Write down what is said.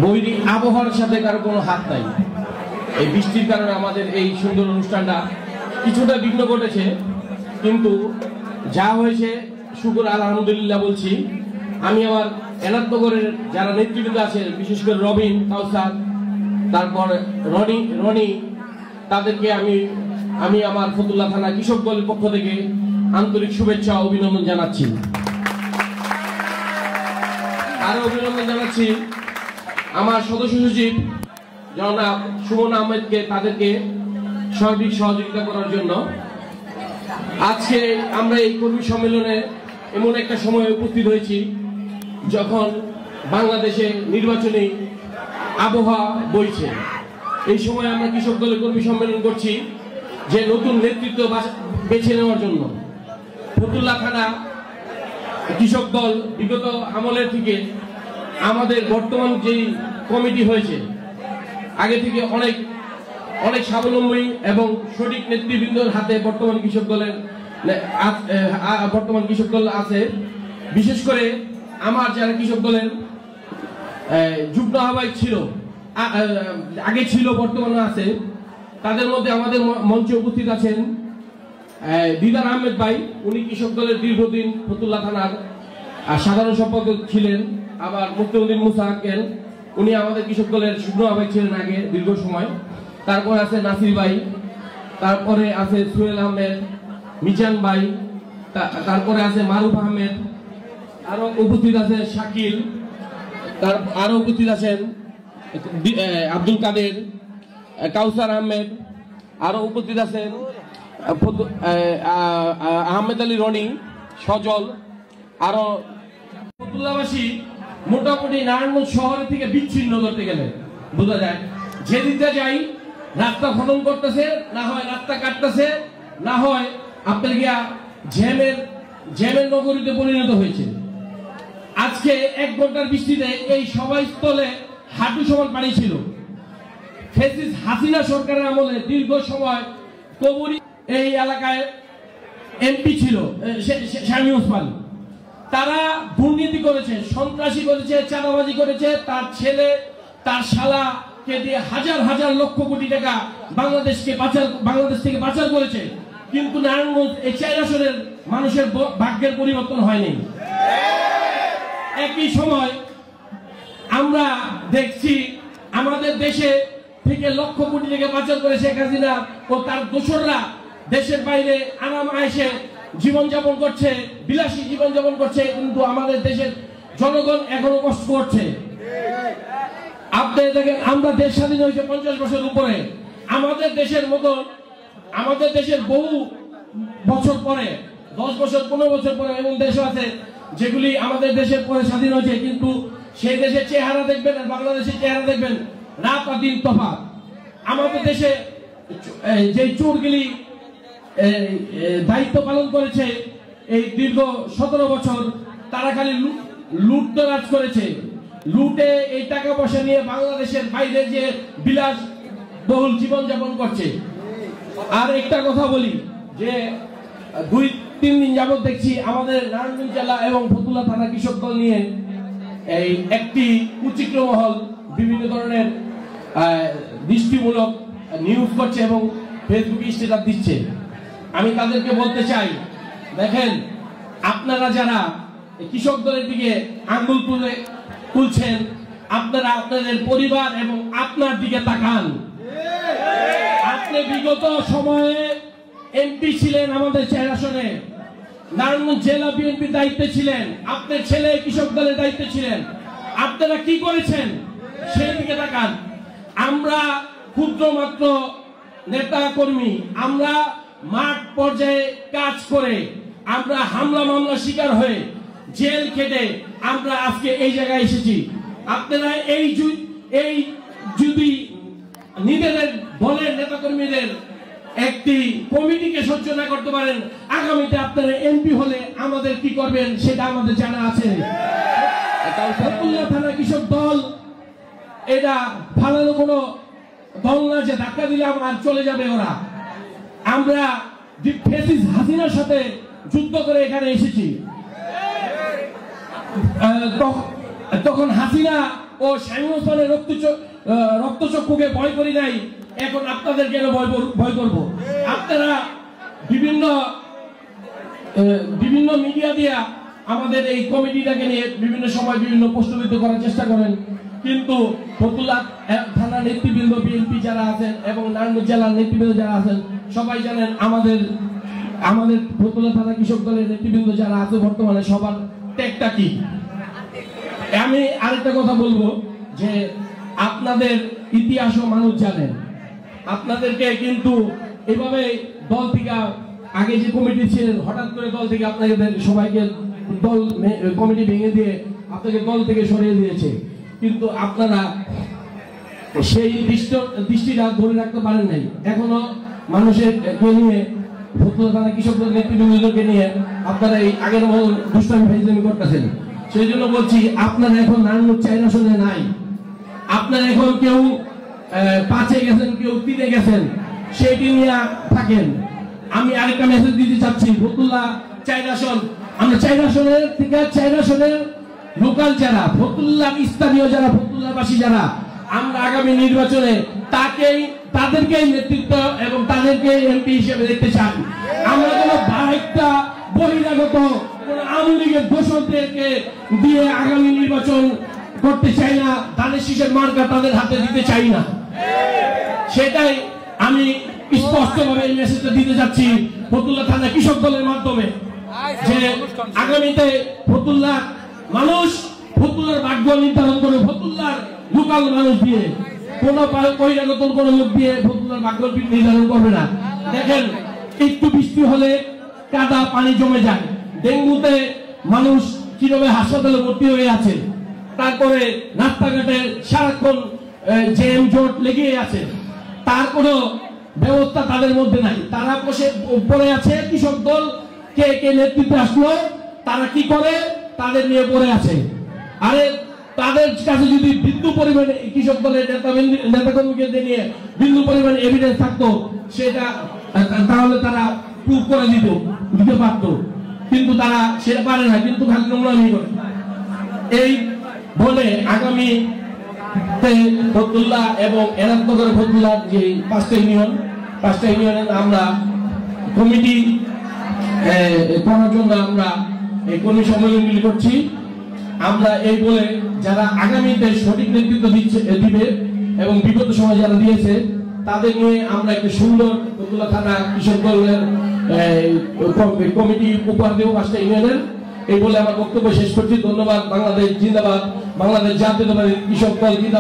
বৈরী আবহাওয়ার সাথে কারো কোনো হাত নাই। এই বৃষ্টির কারণে আমাদের এই সুন্দর অনুষ্ঠানটা কিছুটা বিঘ্ন ঘটেছে, কিন্তু যা হয়েছে শুকর আলহামদুলিল্লাহ বলছি। আমি আমার এনাদনগরের যারা নেতৃবৃন্দ আছেন, বিশেষ করে রবিন, কাউসার, তারপর রনি, তাদেরকে আমি আমার ফতুল্লা থানা কৃষক দলের পক্ষ থেকে আন্তরিক শুভেচ্ছা ও অভিনন্দন জানাচ্ছি। আরো অভিনন্দন জানাচ্ছি আমার সদস্য সচিব জনাব সুমন আহমেদকে, তাদেরকে সার্বিক সহযোগিতা করার জন্য। আজকে আমরা এই কর্মী সম্মেলনে এমন একটা সময়ে উপস্থিত হয়েছি যখন বাংলাদেশে নির্বাচনী আবহাওয়া বইছে। এই সময় আমরা কৃষক দলের কর্মী সম্মেলন করছি যে নতুন নেতৃত্ব বেছে নেওয়ার জন্য। ফতুল্লা থানা কৃষক দল বিগত আমলের থেকে আমাদের বর্তমান যেই কমিটি হয়েছে, আগে থেকে অনেক অনেক স্বাবলম্বী এবং সঠিক নেতৃবৃন্দের হাতে বর্তমান কৃষক দল আছে। বিশেষ করে আমার যারা কৃষক দলের যুগ্ম আহ্বায়ক ছিল, আগে ছিল, বর্তমানে আছে, তাদের মধ্যে আমাদের মঞ্চে উপস্থিত আছেন দিদার আহমেদ ভাই। উনি কৃষক দলের দীর্ঘদিন ফতুল্লা থানার সাধারণ সম্পাদক ছিলেন। আবার মুফতিউদ্দিন মুসা আক্কেল, উনি আমাদের কৃষক দলের যুগ্ম আহ্বায়ক ছিলেন আগে দীর্ঘ সময়। তারপরে আছে নাসির ভাই, তারপরে আছে সোহেল আহমেদ, মিজান ভাই, তারপরে আছে মারুফ আহমেদ, আরো উপস্থিত আছে শাকিল, আরো উপস্থিত আছেন আব্দুল কাদের, কাউসার আহমেদ, আরো উপস্থিত আছেন আহমেদ আলী রনি, সজল। আরো ফতুল্লাবাসী মোটামুটি নারায়ণগঞ্জ শহরের থেকে বিচ্ছিন্ন করতে গেলে বোঝা যায়, যেদিকটা যাই রাস্তা খনন করতেছে, না হয় রাস্তা কাটতেছে, না হয় আপনার গিয়া জ্যামের নগরীতে পরিণত হয়েছে। আজকে 1 ঘন্টার বৃষ্টিতে এই সভাস্থলে হাঁটু সমান পানি ছিল। ফ্যাসিস্ট হাসিনা সরকারের আমলে দীর্ঘ সময় কবরী এই এলাকায় এমপি ছিল শামী ওসমান। তারা দুর্নীতি করেছে, সন্ত্রাসী করেছে, চাঁদাবাজি করেছে। তার ছেলে, তার শালাকে দিয়ে হাজার হাজার লক্ষ কোটি টাকা বাংলাদেশ থেকে পাচার করেছে। কিন্তু নারায়ণগঞ্জ এই 4 আসনের মানুষের ভাগ্যের পরিবর্তন হয়নি। একই সময় আমরা দেখছি আমাদের দেশে থেকে লক্ষ কোটি টাকা পাচার করে শেখ হাসিনা ও তার দোসররা দেশের বাইরে আরাম আয়েশে জীবনযাপন করছে, বিলাসী জীবনযাপন করছে, কিন্তু আমাদের দেশের জনগণ এখনো কষ্ট করছে। আপনি দেখেন, আমরা দেশ স্বাধীন হয়েছে 50 বছর উপরে। আমাদের দেশের মতো, আমাদের দেশের বহু বছর পরে, 10 বছর 15 বছর পরে এমন দেশও আছে যেগুলি আমাদের দেশের পরে স্বাধীন হয়েছে, কিন্তু সেই দেশের চেহারা দেখবেন আর বাংলাদেশের চেহারা দেখবেন রাত আর দিন তফাৎ। আমাদের দেশে যে চোরগুলি দায়িত্ব পালন করেছে এই দীর্ঘ 17 বছর, তারা খালি লুটতরাজ করেছে। লুটে এই টাকা পয়সা নিয়ে বাংলাদেশের বাইরে যে বিলাস বহুল জীবনযাপন করছে। আর একটা কথা বলি যে 2-3 দিন যাবত দেখছি আমাদের নারায়ণগঞ্জ জেলা এবং ফতুল্লা থানা কৃষক দল নিয়ে এই একটি কুচিত্র মহল বিভিন্ন ধরনের দৃষ্টিমূলক নিউজ করছে এবং ফেসবুকে স্ট্যাটাস দিচ্ছে। আমি তাদেরকে বলতে চাই, দেখেন, আপনারা যারা কৃষক দলের দিকে আঙ্গুল তুলছেন, আপনারা আপনাদের পরিবার এবং আপনার দিকে তাকান। আপনি বিগত সময়ে এমপি ছিলেন আমাদের 4 আসনে, নারায়ণগঞ্জ জেলা বিএনপির দায়িত্বে ছিলেন, আপনার ছেলে কৃষক দলের দায়িত্বে ছিলেন। আপনারা কি করেছেন সেই দিকে তাকান। আমরা ক্ষুদ্র মাত্র নেতা কর্মী, আমরা মাঠ পর্যায়ে কাজ করে, আমরা হামলা মামলা শিকার হয়ে জেল খেটে আমরা আজকে এই জায়গায় এসেছি। আপনারা এই যদি নিজেদের দলের নেতা কর্মীদের একটি কমিটিকে সহ্য না করতে পারেন, আগামীতে আপনারা এমপি হলে আমাদের কি করবেন সেটা আমাদের জানা আছে। ফতুল্লা থানা কৃষক দল এটা ফালানো কোনো দল না যে ধাক্কা দিলে আর চলে যাবে ওরা। আমরা ফ্যাসিস্ট হাসিনার সাথে যুদ্ধ করে এখানে এসেছি। তখন হাসিনা ও শামীম ওসমানের রক্তচক্ষুকে ভয় করি নাই, এখন আপনাদের কেন ভয় করব? আপনারা বিভিন্ন মিডিয়া দিয়া আমাদের এই কমিটিটাকে নিয়ে বিভিন্ন সময় বিভিন্ন প্রশ্নবিদ্ধ করার চেষ্টা করেন, কিন্তু ফতুল্লা থানার নেতৃবৃন্দ, বিএনপি যারা আছেন এবং নারায়ণগঞ্জ জেলার নেতৃবৃন্দ যারা আছেন সবাই জানেন আমাদের ফতুল্লা থানা কৃষক দলের নেতৃবৃন্দ যারা আছে বর্তমানে সবার ত্যাগটা কি। আমি আরেকটা কথা বলবো যে আপনাদের ইতিহাসও মানুষ জানেন, আপনাদেরকে কিন্তু এভাবে দল থেকে আগে যে কমিটি ছিলেন হঠাৎ করে দল থেকে আপনাদের সবাইকে কমিটি ভেঙে দিয়ে আপনাকে দল থেকে সরিয়ে দিয়েছে, কিন্তু আপনারা সেই দৃষ্টিটা ধরে রাখতে পারেন নাই। এখনো মানুষের নিয়ে ফতুল্লা থানা কৃষক দলের নেতৃবৃন্দকে নিয়ে আপনারা এই আগের মতো দুষ্টামি ফাইজলামি করতেছেন। সেই জন্য বলছি আপনারা এখন নারায়ণগঞ্জ 4 আসনে নাই, আপনারা এখন কেউ 5-এ গেছেন, কেউ 3-এ গেছেন, সেইটি নিয়ে থাকেন। আমি আরেকটা মেসেজ দিতে চাচ্ছি, ফতুল্লা 4 আসন, আমরা 4 আসনের থেকে 4 আসনের লোকাল যারা ফতুল্লা স্থানীয় যারা ফতুল্লাবাসী যারা আমরা আগামী নির্বাচনে তাদেরকেই নেতৃত্ব এবং তাদেরকে এমপি হিসেবে দেখতে চাই। আমরা কোন একটা বহিরাগত আওয়ামী লীগের দোষরদেরকে দিয়ে আগামী নির্বাচন করতে চাই না, ধানের শীষের মার্কা তাদের হাতে দিতে চাই না। সেটাই আমি স্পষ্টভাবে এই মেসেজটা দিতে যাচ্ছি ফতুল্লা থানা কৃষক দলের মাধ্যমে, যে আগামীতে ফতুল্লার মানুষ ফতুল্লার ভাগ্য নির্ধারণ করে ফতুল্লার লোকাল মানুষ দিয়ে, কোন বহিরাগত কোন লোক দিয়ে ফতুল্লার ভাগ্য নির্ধারণ করবে না। দেখেন একটু বৃষ্টি হলে কাদা পানি জমে যায়, ডেঙ্গুতে মানুষ কিভাবে হাসপাতালে ভর্তি হয়ে আছে, তারপরে রাস্তাঘাটে সারাক্ষণ জ্যাম জট লেগে আছে, তার কোনো ব্যবস্থা তাদের মধ্যে নাই। তারা বসে পড়ে আছে, কৃষক দল কে নেতৃত্বে আসলো, তারা কি করে তাদের নিয়ে পড়ে আছে। আরে তাদের কাছে যদি বিন্দু পরিমাণে কৃষক দলের নেতাকর্মীকে নিয়ে বিন্দু পরিমাণে এভিডেন্স থাকতো, সেটা তাহলে তারা প্রুভ করে দিতে পারতো, কিন্তু তারা সেটা পারে না, কিন্তু খালি নোংরামি করে। এই বলে আগামী ফতুল্লা এবং এনায়তনগর ফতুল্লার যে 5টা ইউনিয়নের আমরা কমিটি করার জন্য আমরা এই কর্মী সম্মেলনগুলি করছি। আমরা এই বলে যারা আগামীতে সঠিক নেতৃত্ব দিবে এবং বিগত সময় যারা দিয়েছে তাদের নিয়ে আমরা একটা সুন্দর ফতুল্লা থানা কৃষক দলের কমিটি উপহার দেব 5টা ইউনিয়নের। এই বলে আমার বক্তব্য শেষ করছি। ধন্যবাদ। বাংলাদেশ জিন্দাবাদ, বাংলাদেশ জাতীয়তাবাদী কৃষক দল জিন্দাবাদ।